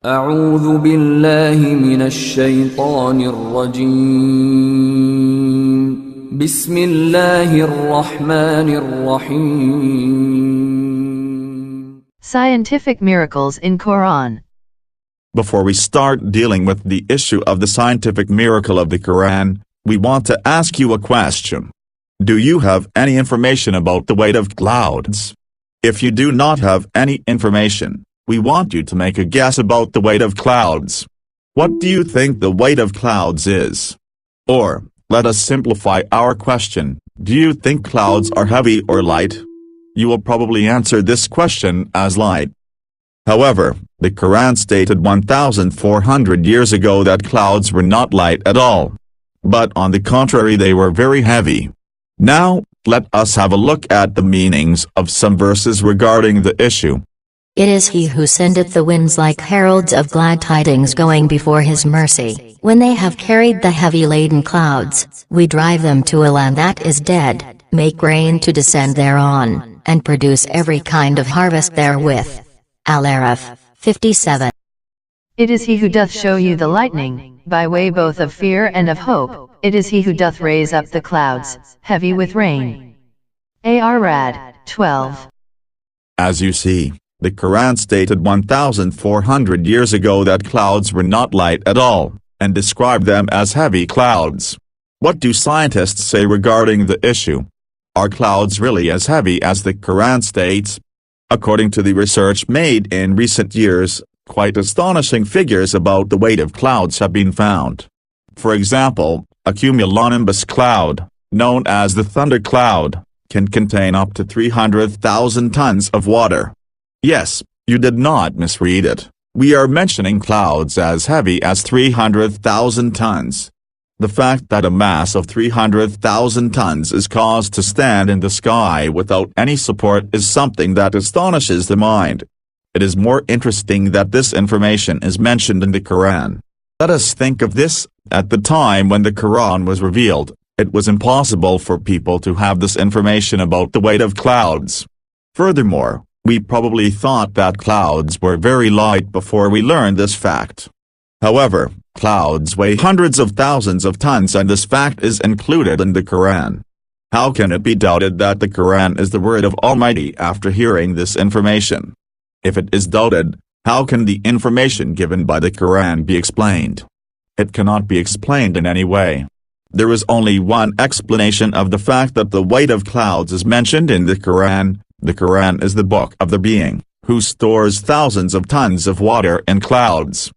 أعوذ بالله من الشيطان الرجيم بسم الله الرحمن الرحيم. Scientific miracles in Quran. Before we start dealing with the issue of the scientific miracle of the Quran, we want to ask you a question. Do you have any information about the weight of clouds? If you do not have any information, we want you to make a guess about the weight of clouds. What do you think the weight of clouds is? Or, let us simplify our question, do you think clouds are heavy or light? You will probably answer this question as light. However, the Quran stated 1,400 years ago that clouds were not light at all. But on the contrary, they were very heavy. Now, let us have a look at the meanings of some verses regarding the issue. It is he who sendeth the winds like heralds of glad tidings going before his mercy. When they have carried the heavy laden clouds, we drive them to a land that is dead, make rain to descend thereon, and produce every kind of harvest therewith. Al-Araf, 57. It is he who doth show you the lightning, by way both of fear and of hope. It is he who doth raise up the clouds, heavy with rain. Ar-Rad, 12. As you see, the Quran stated 1,400 years ago that clouds were not light at all, and described them as heavy clouds. What do scientists say regarding the issue? Are clouds really as heavy as the Quran states? According to the research made in recent years, quite astonishing figures about the weight of clouds have been found. For example, a cumulonimbus cloud, known as the thunder cloud, can contain up to 300,000 tons of water. Yes, you did not misread it. We are mentioning clouds as heavy as 300,000 tons. The fact that a mass of 300,000 tons is caused to stand in the sky without any support is something that astonishes the mind. It is more interesting that this information is mentioned in the Quran. Let us think of this. At the time when the Quran was revealed, it was impossible for people to have this information about the weight of clouds. Furthermore, we probably thought that clouds were very light before we learned this fact. However, clouds weigh hundreds of thousands of tons, and this fact is included in the Quran. How can it be doubted that the Quran is the word of Almighty after hearing this information? If it is doubted, how can the information given by the Quran be explained? It cannot be explained in any way. There is only one explanation of the fact that the weight of clouds is mentioned in the Quran. The Quran is the book of the being, who stores thousands of tons of water in clouds.